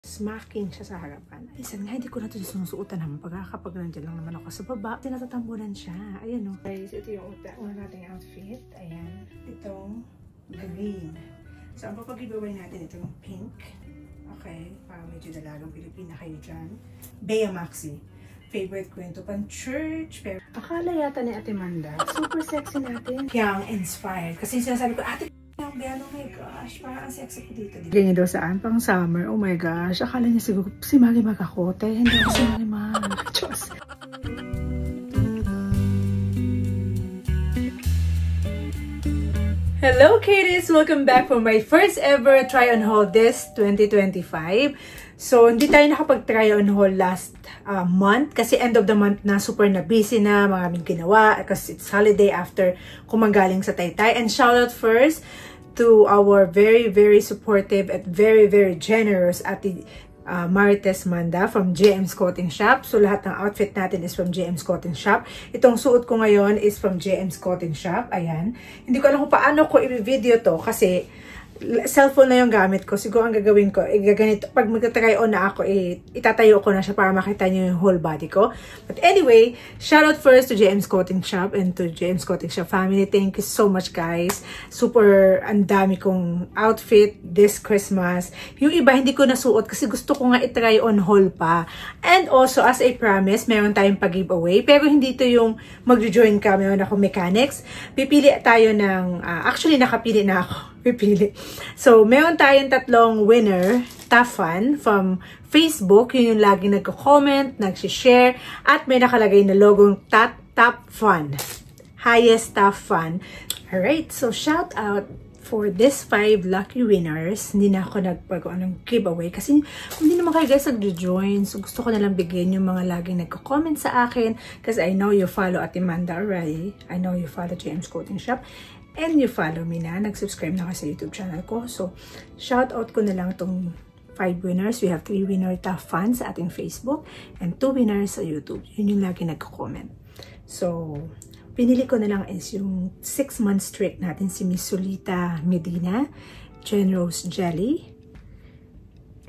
Smacking siya sa harapan. Isan nga, hindi ko na ito sinusuotan naman kapag nandiyan lang naman ako sa baba. Tinatatambunan siya. Ayan o. Guys, ito yung una nating outfit. Ayan. Itong green. So, ang papag-giveaway natin itong pink. Okay. Parang medyo dalagang Pilipina kayo dyan. Bea Maxi. Favorite ko yun to pang church. Pero akala yata ni Ate Manda, super sexy natin. Young inspired. Kasi sinasabi ko, Ate Bea, oh my gosh, parang ang sexy ko dito. Ganyan daw saan? Pang summer. Oh my gosh. Akala niya siguro si Marimar ako. Hindi ako si Marimar. Diyos. Hello, Katie's! Welcome back for my first ever try-on-haul this 2025. So, hindi tayo nakapag-try on haul last month kasi end of the month na super na busy na, maraming ginawa kasi it's holiday after kumanggaling sa Taytay. And shout out first to our very supportive and very generous Ate Marites Manda from JM's Clothing Shop. So, lahat ng outfit natin is from JM's Clothing Shop. Itong suot ko ngayon is from JM's Clothing Shop. Ayan. Hindi ko alam kung paano ko i-video to kasi cellphone na yung gamit ko. Siguro ang gagawin ko, gaganito. Pag mag-try on na ako, itatayo ko na siya para makita nyo yung whole body ko. But anyway, shout out first to JM's Clothing Shop and to JM's Clothing Shop family. Thank you so much, guys. Super ang dami kong outfit this Christmas. Yung iba, hindi ko nasuot kasi gusto ko nga itry on haul pa. And also, as a promise, meron tayong pag-giveaway. Pero hindi to yung mag-join ka. Meron ako mechanics. Pipili tayo ng, actually, nakapili na ako. Pipili. So, meron tayong tatlong winner, Top Fun, from Facebook. Yun yung lagi nagko-comment, nag-share, at may nakalagay na logong Top Fun. Highest Top Fun. Alright, so shout out for this 5 lucky winners. Hindi na ako nagpag-anong giveaway kasi hindi naman kayo guys nag-join. So, gusto ko nalang bigyan yung mga laging nagko-comment sa akin kasi I know you follow Ate Manda already. I know you follow JM's Clothing Shop. And you follow me na, nag-subscribe na kasi sa YouTube channel ko. So, shout out ko na lang itong 5 winners. We have 3 winner Top Fun sa ating Facebook and 2 winners sa YouTube. Yun yung lagi nagko-comment. So, pinili ko na lang is yung 6-month streak natin si Miss Solita Medina, Jen Rose Jelly,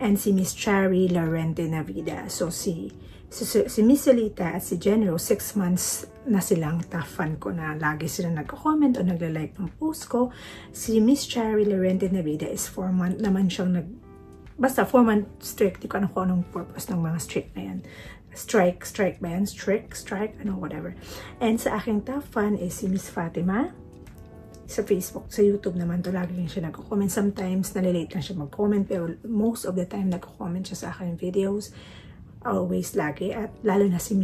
and si Miss Cherry Lorente Navida. So, si Miss Solita at si Jen Rose, 6 months na silang Top Fun ko na lagi sila nagko-comment o nagla-like ng post ko. Si Miss Cherry Lorente Navida is 4 month naman siyang basta 4 month streak. Di ko alam kung anong purpose ng mga streak na yan. Strike ba yan? Strike, ano, whatever. And sa aking Top Fun is si Miss Fatima. Sa Facebook, sa YouTube naman to lagi siya nagko-comment. Sometimes nalilate lang siya mag-comment pero most of the time nagko-comment siya sa aking videos. Always lagi. At lalo na si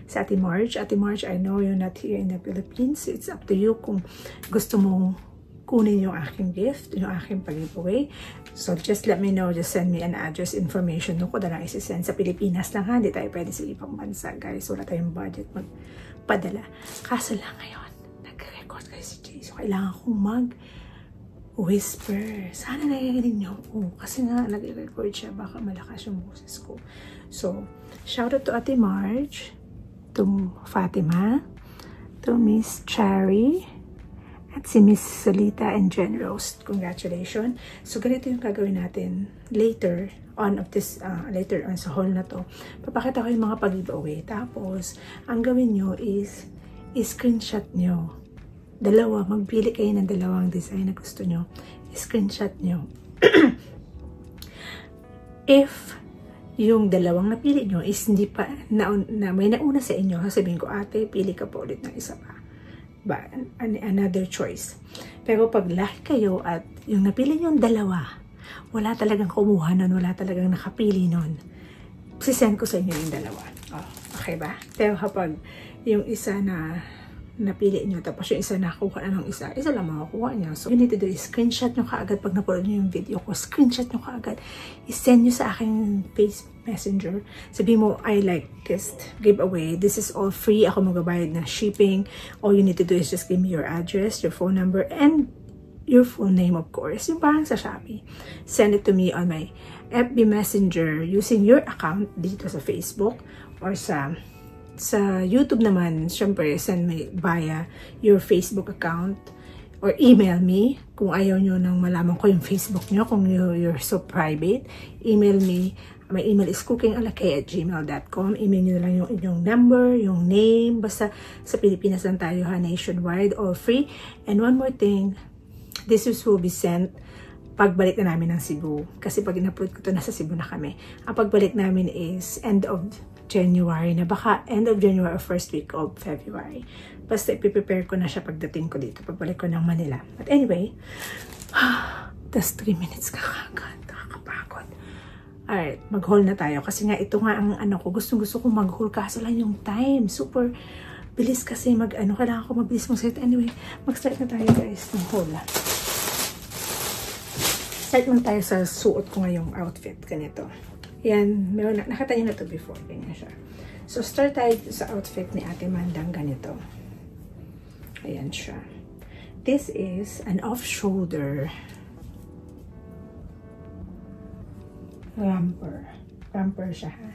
sa Ate Marge. Ate Marge, I know you're not here in the Philippines. So it's up to you kung gusto mong kunin yung aking gift, yung aking pag-giveaway. So just let me know. Just send me an address information. Doon ko na lang isi-send sa Pilipinas lang ha. Hindi tayo pwede sa ibang bansa, guys. Wala tayong budget magpadala. Kaso lang ngayon, nag-record kayo si Jay. So kailangan kong whisper. Sana narinig niyo ako. Kasi nga, nag-record siya. Baka malakas yung boses ko. So, shout out to Ate Marge, to Fatima, to Miss Cherry, at si Miss Solita and Jen Rose. Congratulations. So, ganito yung gagawin natin later on of this, later on sa haul na to. Papakita ko yung mga pag-giveaway. Tapos, ang gawin nyo is, screenshot nyo. Dalawa, magpili kayo ng dalawang design na gusto nyo. Screenshot nyo. If yung dalawang napili nyo is hindi pa may nauna sa inyo, sabihin ko, ate, pili ka pa ulit ng isa pa. Another choice. Pero pag lahi kayo at yung napili nyo yung dalawa, wala talagang kumuha nun, wala talagang nakapili nun, sisend ko sa inyo yung dalawa. Oh, okay ba? Pero kapag yung isa na napili nyo, tapos yung isa nakuha na ng isa lang makakuha nyo. So, you need to do is screenshot nyo kaagad pag napanood nyo yung video ko. Screenshot nyo kaagad. I-send nyo sa aking Facebook Messenger. Sabi mo, I like this giveaway. This is all free. Ako magbabayad na shipping. All you need to do is just give me your address, your phone number, and your full name, of course. Yung parang sa Shopee. Send it to me on my FB Messenger using your account dito sa Facebook or sa YouTube naman, syempre, send me via your Facebook account or email me kung ayaw nyo nang malaman ko yung Facebook nyo, kung you're so private. Email me. My email is cookingalakay@gmail.com. Email nyo na lang yung inyong number, yung name. Basta sa Pilipinas lang tayo ha, nationwide, all free. And one more thing, this will be sent pagbalik na namin ng Cebu. Kasi pag in-upload ko to, nasa Cebu na kami. Ang pagbalik namin is end of January na. Baka end of January or first week of February. Basta ipiprepare ko na siya pagdating ko dito. Pagbalik ko ng Manila. But anyway, that's 3 minutes kakagad. Nakakapagod. Alright, mag-haul na tayo. Kasi nga, ito nga ang ano ko. Gusto ko mag-haul. Kaso lang yung time. Super bilis kasi kailangan ko mabilis mag-start. Anyway, mag-start na tayo guys ng haul. Start lang tayo sa suot ko ngayong outfit. Ganito. Yan, nakita niyo na to before. Ganyan siya. So, start tayo sa outfit ni Ate Mandang ganito. Ayan siya. This is an off-shoulder romper siya ha.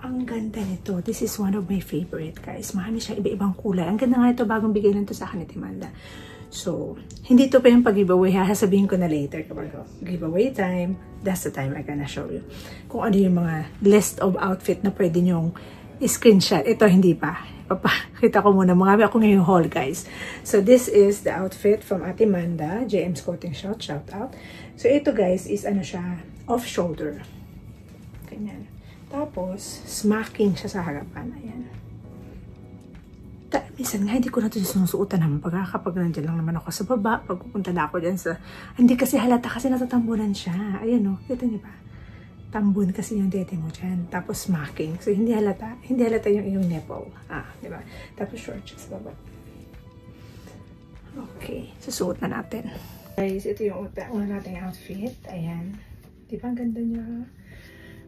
Ang ganda nito. This is one of my favorite guys. Marami siya iba-ibang kulay. Ang ganda nga ito, bagong bigay lang to sa akin ni Timanda. So, hindi to pa yung pag-giveaway ha. Sabihin ko na later kapag giveaway time, that's the time I'm gonna show you. Kung ano yung mga list of outfit na pwede nyong screenshot. Ito hindi pa. Papakita ko muna. Mga ako ngayong haul guys. So, this is the outfit from Ate Manda. JM's Clothing Shop. Shout out. So, ito guys is ano siya, off-shoulder. Ganyan. Tapos, smacking siya sa harapan. Ayan. Minsan nga, hindi ko na ito sinusuotan naman. Kapag nandiyan lang naman ako sa baba, pag pupunta na ako dyan sa... Hindi kasi halata kasi natatambunan siya. Ayan o, kita niyo ba? Tambun kasi yung dete mo dyan. Tapos smacking. So, hindi halata. Hindi halata yung iyong nipple. Di ba? Tapos short siya sa baba. Okay. Susuot na natin. Guys, ito yung una nating outfit. Ayan. Di ba ang ganda niya?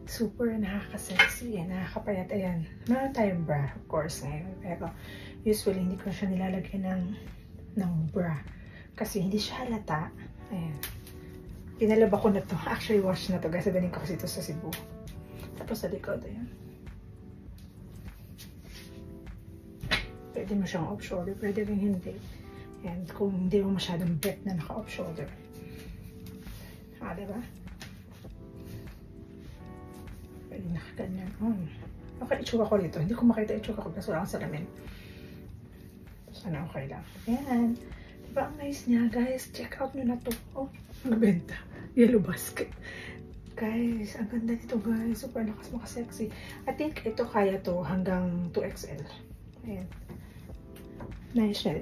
Super nakaka-sexy. Nakakapayat. Ayan. Meron tayong bra, of course, ngayon. Pero, usually, hindi ko siya nilalagyan ng bra. Kasi hindi siya halata. Ayan. Pinalaba ko na to. Actually, wash na to. Kasi daling ko kasi ito sa Cebu. Tapos sa likod, ayan. Pwede mo siyang off-shoulder. Pwede rin hindi. Ayan. Kung hindi mo masyadong bet na naka-off-shoulder. Diba? Pwede nakaganyan. Okay, itsura ko dito. Hindi ko makita itsura ko kasi wala akong salamin. Sana okay lang. Ayan. Diba ang nice niya, guys? Check out nyo na to. Nabenta. Yellow basket. Guys, ang ganda nito, guys. Super lakas maka-sexy. I think ito kaya to hanggang 2XL. Ayan. Nice siya.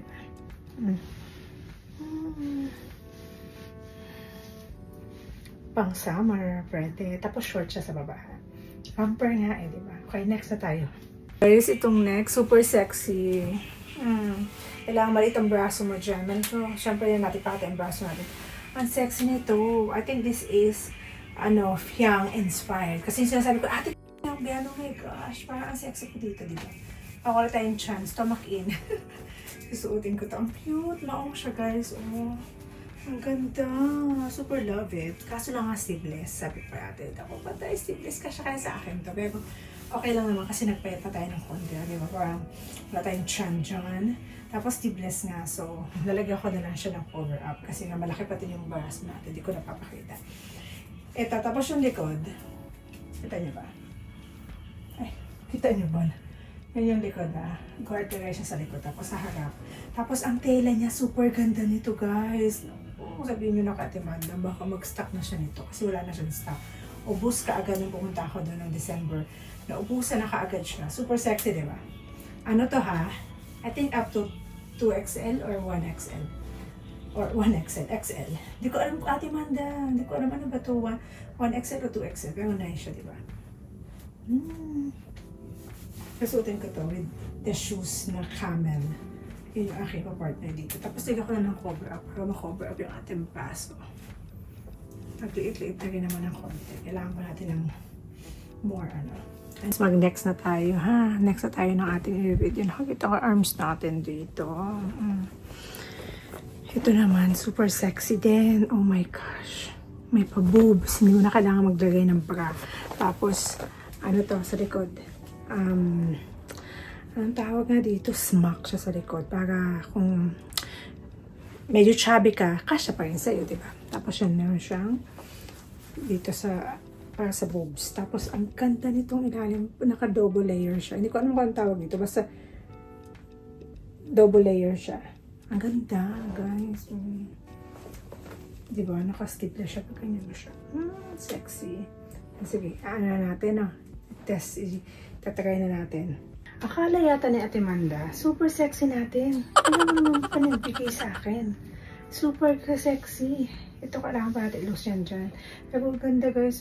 Pang summer, pwede. Tapos short siya sa baba. Romper nga diba? Okay, next na tayo. Guys, itong next, super sexy. Kailangan maliit ang braso mo dyan. So, syempre yun natin pakita yung braso natin. Ang sexy nito. I think this is, Fiang inspired. Kasi sinasabi ko, Ate Fiang, oh my gosh, parang ang sexy ko dito, diba? Wala tayong chance, stomach in. Susuotin ko to. Ang cute. Maong siya, guys. Ang ganda. Super love it. Kaso lang nga sleeveless. Sabi pa natin, ako patay sleeveless ka siya kaya sa akin to. Pero okay lang naman kasi nagpayat pa tayo ng konti. Diba? Parang wala tayong chan dyan. Tapos sleeveless nga. So, lalagyan ko na lang siya ng cover up. Kasi nga malaki pati yung bras natin. Hindi ko napapakita. Ito. Tapos yung likod. Kita niyo ba? Ay, kita niyo ba? Yan yung likod Garter siya sa likod. Tapos sa harap. Tapos ang tela niya, super ganda nito guys. Sabihin nyo na Ate Manda, baka mag-stock na siya nito. Kasi wala na siyang stock. Ubus kaagad nung pumunta ako doon ng December. Naubusan na kaagad siya. Super sexy, diba? Ano to ha? I think up to 2XL or 1XL. Or 1XL, XL. Hindi ko alam Ate Manda. Hindi ko alam ano ba to 1XL o 2XL. Pero nice siya, diba? Kasuotin ko to with the shoes na camel. Yun yung aking partner dito. Tapos lagyan ko na ng cover up para ma-cover up yung ating baso. Nagliit-liit na rin naman ng konti. Kailangan pa natin ng more Mag-next na tayo ha. Next na tayo ng ating i-review. Nakakita ko arms natin dito. Ito naman, super sexy din. Oh my gosh. May pa-boobs. Hindi mo na kailangan maglagay ng bra. Tapos, sa likod. Anong tawag nga dito? Smack siya sa likod. Para kung medyo chubby ka, kasya pa rin sa'yo, diba? Tapos yan, meron siyang dito sa, para sa boobs. Tapos, ang ganda nitong ilalim, naka-double layer siya. Hindi ko alam kung ang tawag dito, basta double layer siya. Ang ganda, guys. Diba? Naka-skip na siya. Ganyan na siya. Sexy. Sige, ano na natin, test, tatry na natin. Akala yata ni Ate Manda, super sexy natin. Ano naman panagbigay sa akin? Super sexy. Ito kailangan pa natin ilus yan dyan. Pero ganda guys,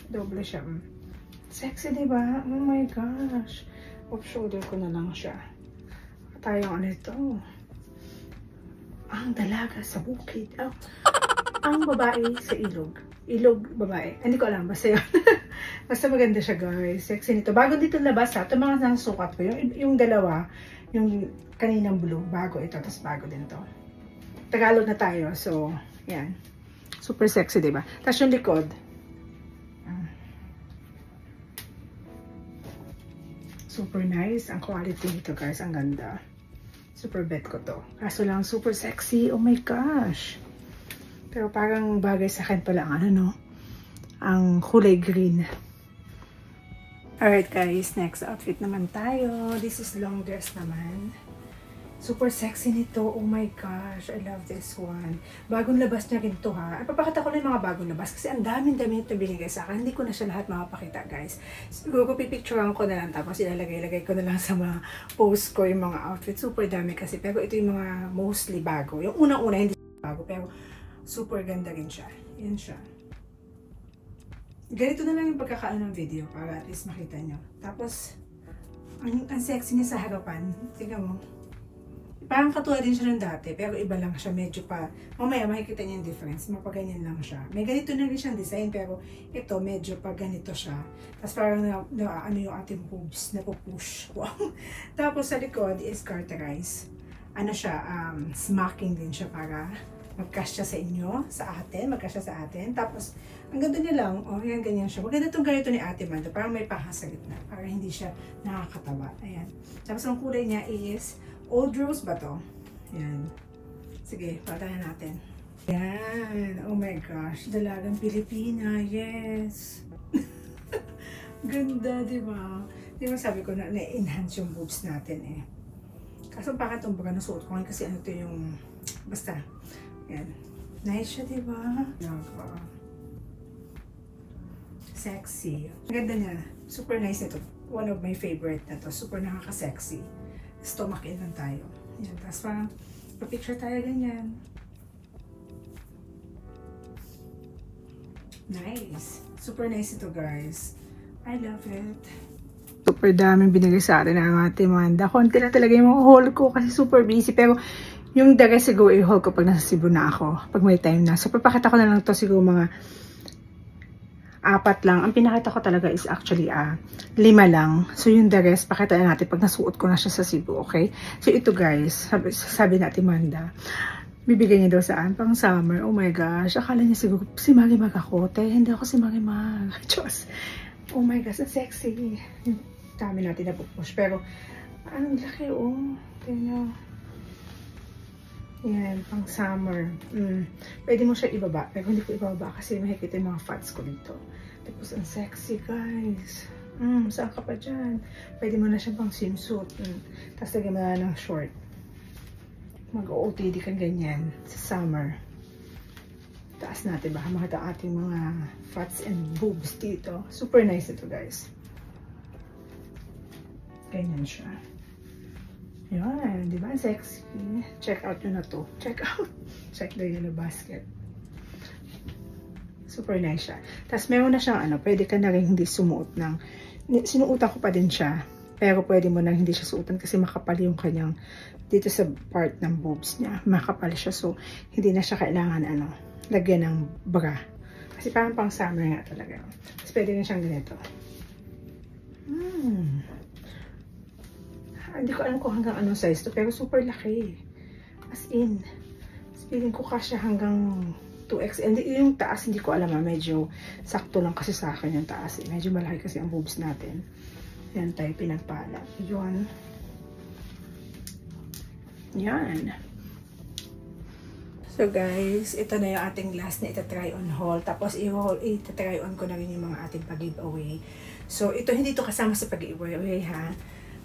double siya. Sexy, diba? Oh my gosh. Off shoulder ko na lang siya. Tayong ano ito. Ang dalaga sa bukid. Ang babae sa ilog. Ilog babae. Hindi ko alam. Basta yun. Basta maganda siya guys. Sexy nito. Bago dito labas ha. Ito mga nasukat ko. Yung dalawa. Yung kaninang blue. Bago ito. Tapos bago din to. Tagalog na tayo. So, yan. Super sexy, diba? Tapos yung likod. Super nice. Ang quality nito guys. Ang ganda. Super bet ko to. Kaso lang super sexy. Oh my gosh. Pero parang bagay sa akin pala ang ano, no? Ang kulay green. Alright guys, next outfit naman tayo. This is long dress naman. Super sexy nito. Oh my gosh, I love this one. Bagong labas niya rin to ha. Papakita ko lang yung mga bagong labas kasi ang daming-dami ito binigay sa akin. Hindi ko na siya lahat makapakita guys. Siguro pipicturean ko na lang tapos ilalagay-lagay ko na lang sa mga post ko yung mga outfit. Super dami kasi. Pero ito yung mga mostly bago. Yung unang-una hindi bago pero super ganda rin siya. Yan siya. Ganito na lang yung pagkakaano ng video para at least makita nyo. Tapos, ang sexy niya sa harapan. Tingnan mo. Parang katulad din siya ng dati, pero iba lang siya. Medyo pa, mamaya makikita niyo yung difference. Mapaganyan lang siya. May ganito na rin siyang design, pero ito medyo pa ganito siya. Tapos parang ano yung ating boobs, napupush. Wow. Tapos sa likod is carterize. Ano siya, smacking din siya para magkasya sa inyo, sa atin, magkasya sa atin. Tapos, ang ganda niya lang, yan, ganyan siya. Maganda itong ganito ni Ate Manda, parang may paha sa gitna, para hindi siya nakakataba. Ayan. Tapos, ang kulay niya is, old rose ba to? Yan. Sige, patayan natin. Yan. Oh my gosh. Dalagang Pilipina. Yes. Ganda, di ba? Di ba sabi ko na-enhance yung boobs natin eh. Kaso bakit itong baga nasuot ko ngayon kasi ano to yung, basta, yan. Nice siya, diba? Sexy. Ang ganda niya. Super nice ito. One of my favorite na to. Super nakaka-sexy. Stomach in lang tayo. Yan. Tapos parang, pa-picture tayo ganyan. Nice. Super nice ito, guys. I love it. Super daming binigay sa atin ng Ate Manda. Konti na talaga yung mga haul ko kasi super busy. Pero, yung the rest siguro i-haul ko pag nasa Cebu na ako. Pag may time na. So, papakita ko na lang to siguro mga 4 lang. Ang pinakita ko talaga is actually 5 lang. So, yung the rest, pakita na natin pag nasuot ko na siya sa Cebu, okay? So, ito guys, sabi na Ate Manda, bibigay niya daw saan? Pang summer. Oh my gosh. Akala niya siguro, si Marimag ako. Hindi ako si Marimag. Diyos. Oh my gosh, ang sexy. Dami natin na pupush. Pero, ang laki, Tingnan. Yan, pang summer. Pwede mo siya ibaba. Pero hindi ko ibaba kasi makikita yung mga fats ko dito. Tapos, ang sexy, guys. Saan ka pa dyan? Pwede mo na siya pang swimsuit. Tapos, lagyan mo na ng short. Mag-OOTD kang ganyan sa summer. Taas natin. Baka makita ating mga fats and boobs dito. Super nice ito, guys. Ganyan siya. Yan, di ba? Sexy. Check out nyo na to. Check out. Check the yellow basket. Super nice siya. Tapos meron na siyang pwede ka na rin hindi sumuot ng, sinuutan ko pa din siya. Pero pwede mo na hindi siya suotan kasi makapal yung kanyang, dito sa part ng boobs niya. Makapal siya. So, hindi na siya kailangan, lagyan ng bra. Kasi parang pang summer nga talaga. Tapos pwede na siyang ganito. Hindi ko alam kung hanggang anong size to, pero super laki. As in, feeling ko kasya hanggang 2X. And yung taas, hindi ko alam medyo sakto lang kasi sa akin yung taas. Medyo malaki kasi ang boobs natin. Yan tayo pinagpala. Yun. Yan. So guys, ito na yung ating last na ita-try on haul. Tapos ita-try on ko na rin yung mga ating pag-giveaway. So ito, hindi ito kasama sa pag-giveaway ha.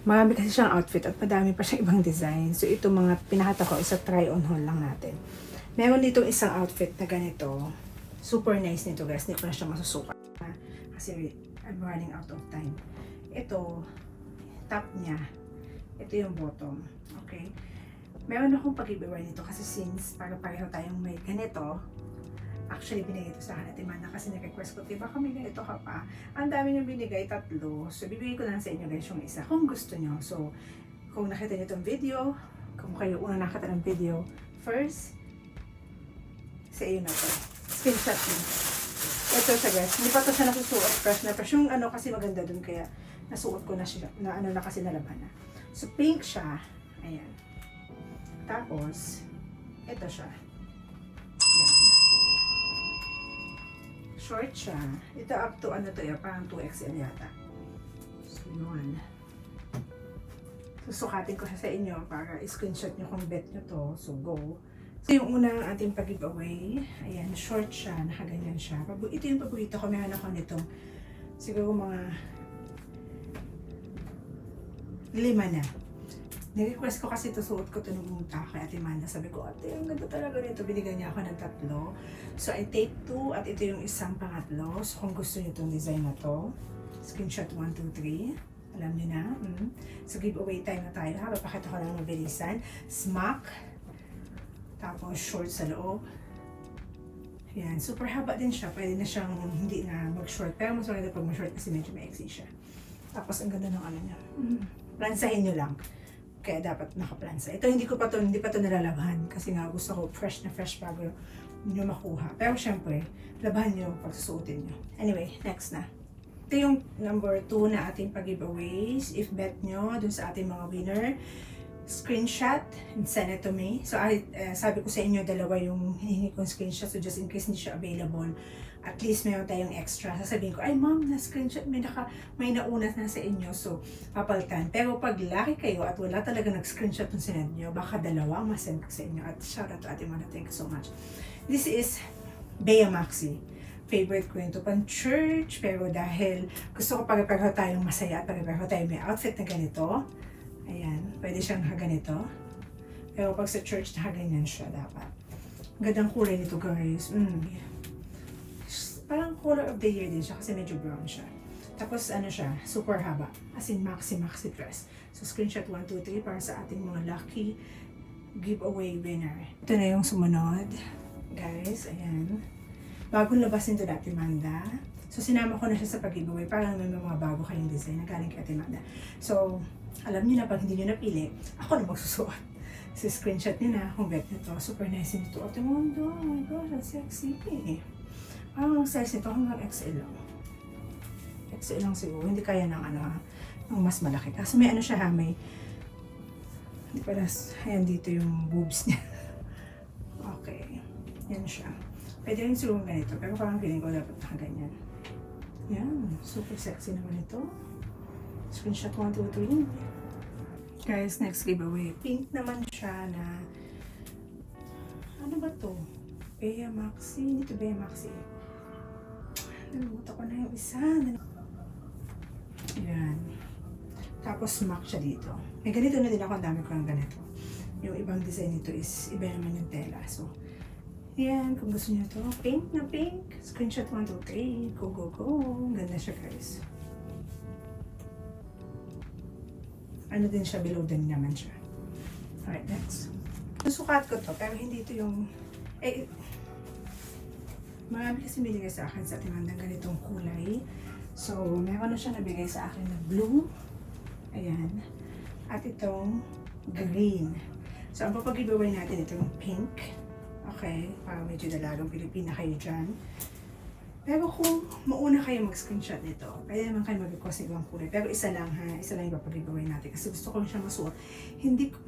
Marami kasi siyang outfit at madami pa siyang ibang design. So ito mga pinakita ko, isa try on haul lang natin. Meron dito isang outfit na ganito. Super nice nito guys. Hindi ko na siya masusukat. Kasi I'm running out of time. Ito, top niya. Ito yung bottom. Okay. Meron akong pag-giveaway nito kasi since para pareho tayong may ganito, actually binigay ito sa akin at Imana kasi nag-request ko, diba kami ganito ka pa? Ang dami nyo binigay, 3. So, bibigay ko lang sa inyo guys yung isa kung gusto nyo. So, kung nakita nyo itong video, kung kayo una nakita ng video, first, sa iyo na to. Screenshot nyo. Ito siya guys. Hindi pa to siya nasusuot. Fresh na fresh. Yung ano kasi maganda dun kaya nasuot ko na siya. Na ano na kasi nalaban na. So, pink siya. Ayan. Tapos, ito siya. Yan. Short siya. Ito up to ano to parang 2XL yata. So, yun. Susukatin ko siya sa inyo para i-screenshot nyo kung bet nyo to. So, go. So, yung unang ating pag-giveaway, ayan, short siya. Nakaganyan siya. Ito yung paborito ko. Meron ako nitong siguro mga 5 na. Ni-request ko kasi ito, suot ko ito nung pumunta kay Ate Amanda. Sabi ko, ate, ang ganda talaga nito. Binigyan niya ako ng 3. So, I take 2 at ito yung isang pangatlo. So, kung gusto niyo itong design na to, screenshot 1, 2, 3. Alam niyo na. So, giveaway time na tayo. Papakita ko lang mabilisan. Smack. Tapos, short sa loob. Yan. Super haba din siya. Pwede na siyang hindi na mag-short. Pero mas maganda pag mag-short kasi medyo maiksi siya. Tapos, ang ganda ng ano niya. Plansahin nyo lang. Kaya dapat nakaplansa. Ito hindi pa to nalalabhan kasi nga gusto ko fresh na fresh bago nyo makuha. Pero syempre, labahan nyo pag susuotin nyo. Anyway, next na. Ito yung number 2 na ating pag-giveaways. If bet nyo dun sa ating mga winner, screenshot and send it to me. So, sabi ko sa inyo, 2 yung hinihingi kong screenshot. So, just in case hindi siya available, at least mayroon tayong extra. Sasabihin ko, ay ma'am, na-screenshot, may naunat na sa inyo. So, papalitan. Pero pag laki kayo at wala talaga nag-screenshot yung sinend nyo, baka 2 ang masend ko sa inyo. At shout out to Ate Mana, thank you so much. This is Bea Maxi. Favorite ko yun to pang church, pero dahil gusto ko pare-pareho tayong masaya at pare-pareho tayong may outfit na ganito, ayan, pwede siyang nakaganito. Pero pag sa church, nakaganyan siya dapat. Gandang kulay nito guys. Parang color of the year din siya kasi medyo brown siya. Tapos ano siya, super haba. As in maxi dress. So screenshot 1, 2, 3 para sa ating mga lucky giveaway winner. Ito na yung sumunod. Guys, ayan. Bagong labas nito dati Amanda. So sinama ko na siya sa pag-giveaway para may mga bago kayong design na galing kay Ate Amanda. So, alam niyo na pag hindi niyo napili, ako na magsusuot. So screenshot niyo na kung bet nito. Super nice nito. Ate Amanda, oh my gosh, ang sexy eh. Ang size nito hanggang XL lang. XL lang siguro. Hindi kaya ng ano ha, ng mas malaki. Kasi may ano siya ha, may hindi pala, ayan dito yung boobs niya. Okay. Yan siya. Pwede rin siguro ganito. Pero parang feeling ko dapat nakaganyan. Yan. Super sexy naman ito. Screenshot 1, 2, 3. Guys, next giveaway. Pink naman siya na ano ba to? Bea Maxi. Hindi to Bea Maxi. Nalimutan ko na yung isa. Yan. Tapos smack siya dito. May ganito na din ako. Ang dami ko ng ganito. Yung ibang design nito is iba naman yung tela. So, yan. Kung gusto niyo to, pink na pink. Screenshot 1, 2, 3. Go, go, go. Ganda siya guys. Ano din siya, below din naman siya. Alright, next. Susukat ko to, pero hindi ito yung marami kasi binigay sa akin sa Ate Amanda ganitong kulay. So, meron na siya nabigay sa akin na blue. Ayan. At itong green. So, ang papag-giveaway natin itong pink. Okay. Para medyo dalagang Pilipina kayo dyan. Pero kung mauna kayo mag-screenshot nito, pwede naman kayo mag-request ng ibang kulay. Pero isa lang ha. Isa lang yung papag-giveaway natin. Kasi gusto ko lang siya masuot. Hindi ko...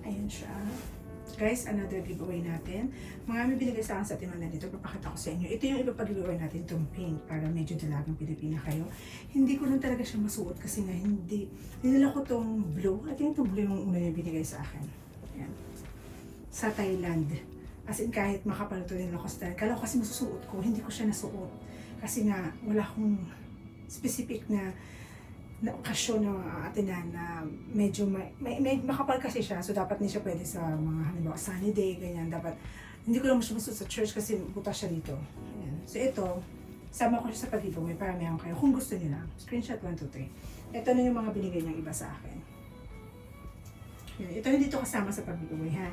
Ayan siya. Guys, another giveaway natin. Mga may binigay sa akin sa timana dito, papakita ko sa inyo. Ito yung ipapag-giveaway natin, itong pink, para medyo dalagang Pilipina kayo. Hindi ko lang talaga siya masuot kasi nga dinala ko tong blue. I think itong blue yung una niya binigay sa akin. Ayan. Sa Thailand. As in, kahit makapal ito din ako sa Thailand. Kala ko kasi masusuot ko, hindi ko siya nasuot. Kasi nga, wala akong specific na okasyon na atinan na medyo may makapal kasi siya, so dapat hindi siya pwede sa mga halimbawa sunny day, ganyan. Dapat hindi ko lang siya masuot sa church kasi butas siya dito. Ayan. So ito, sama ko siya sa pag-giveaway para meron kayo kung gusto niyo lang. Screenshot 1, 2, 3. Ito na yung mga binigay niyang iba sa akin. Ayan. Ito hindi to kasama sa pag-giveaway, ha.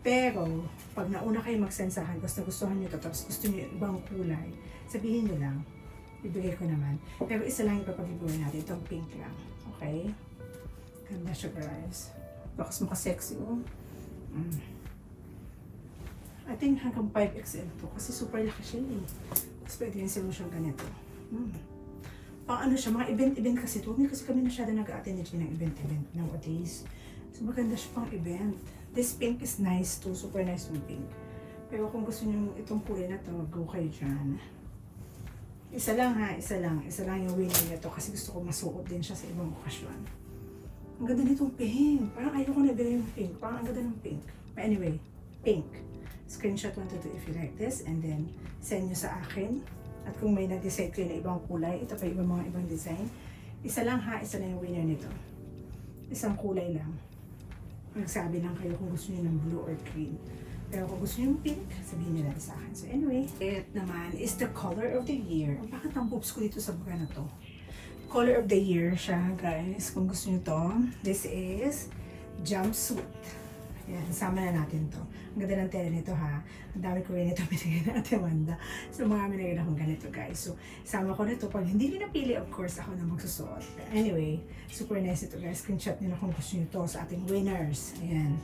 Pero pag nauna kayo mag-send sa akin, gustuhan niyo to, tapos gusto niyo ibang kulay, sabihin niyo lang. Ibigay ko naman. Pero isa lang ipapag-giveaway natin. Itong pink lang. Okay? Ganda siya, guys. Bakas maka-sexy, oh. I think hanggang 5XL to. Kasi super laki siya, eh. Tapos pwede yung solution ganito. Pang ano siya, mga event-event kasi to. Hindi kasi kami masyado nag-attend ng event-event nowadays. So maganda siya pang event. This pink is nice too. Super nice yung pink. Pero kung gusto niyo itong kulay na to, go kayo dyan. Isa lang ha, isa lang yung winner nito kasi gusto ko masuot din siya sa ibang okasyon. Ang ganda nitong pink. Parang ayaw ko na ibigay yung pink. Parang ang ganda ng pink. But anyway, pink. Screenshot 1, 2, 3 if you like this and then send nyo sa akin. At kung may nag-decide kayo na ibang kulay, ito pa mga ibang design. Isa lang ha, isa lang yung winner nito. Isang kulay lang. Nagsabi lang kayo kung gusto niyo ng blue or green. Pero kung gusto niyo yung pink, sabihin niyo lang sa akin. So anyway, it naman is the color of the year. Bakit ang boobs ko dito sa buka na to? Color of the year siya, guys. Kung gusto niyo to, this is jumpsuit. Yan, sama na natin to. Ang ganda ng tela nito ha. Ang dami ko rin ito binigay na Ate Wanda. So mga binigay na akong ganito, guys. So sama ko nito. Pag hindi ko napili, of course, ako na magsusuot. But anyway, super nice ito, guys. Screenshot niyo na kung gusto niyo to sa ating winners. Ayan.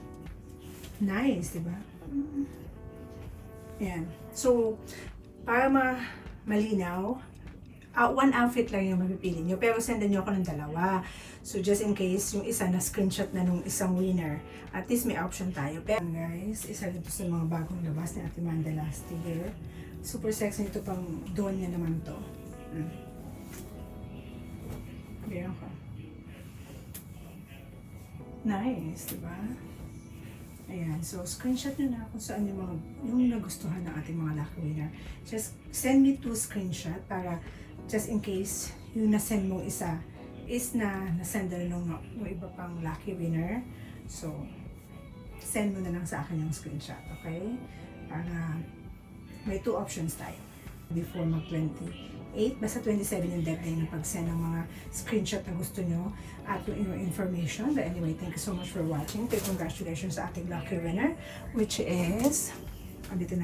Nice, diba? Ayan. So, para malinaw, one outfit lang yung mapipili nyo. Pero sendan nyo ako ng dalawa. So, just in case, yung isa na screenshot na nung isang winner, at least may option tayo. Pero guys, isa rin sa mga bagong labas ni Ate Manda last year. Super sexy nito, pang doon niya naman to. Ganyan ka. Nice, diba? Ayan, so screenshot nyo na kung saan yung nagustuhan ng ating mga lucky winner. Just send me 2 screenshot para just in case yung nasend mong isa is nasend na nung iba pang lucky winner. So, send mo na lang sa akin yung screenshot, okay? Para may 2 options tayo. Before mag-28, basta 27 yung deadline na pag-send ng mga screenshot na gusto nyo at yung information. But anyway, thank you so much for watching. Congratulations sa ating lucky winner, which is, ang written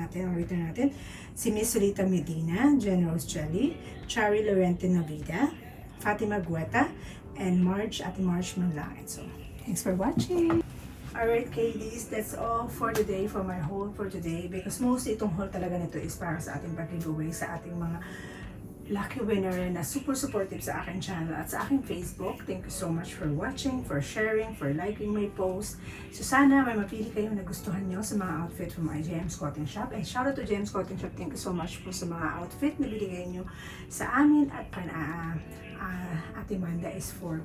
natin, si Miss Rita Medina, Generous Jelly, Chari Lorente Navida, Fatima Gueta, and Ate Marge Manlangit. So, thanks for watching! Alright, Kadies, that's all for today, for my haul for today. Because mostly itong haul talaga nito is para sa ating pag-giveaway, sa ating mga lucky winner na super supportive sa aking channel at sa aking Facebook. Thank you so much for watching, for sharing, for liking my post. So sana may mapili kayo na gustuhan nyo sa mga outfit from my James Clothing Shop. And shout out to James Clothing Shop. Thank you so much po sa mga outfit na binigay nyo sa amin. At Ate Manda is for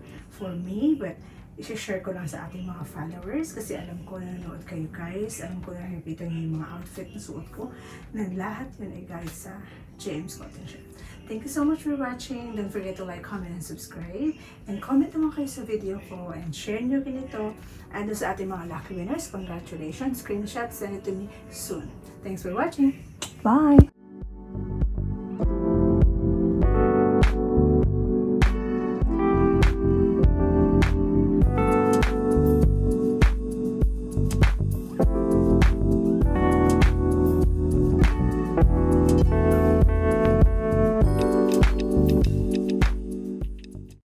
me, but i-share ko lang sa ating mga followers kasi alam ko na nanonood kayo, guys. Alam ko na nakikita niyo yung mga outfit na suot ko, na lahat yun ay galing sa James Clothing Shop. Thank you so much for watching. Don't forget to like, comment, and subscribe. And comment naman kayo sa video ko and share nyo ganito. And sa ating mga lucky winners, congratulations. Screenshot, send it to me soon. Thanks for watching. Bye!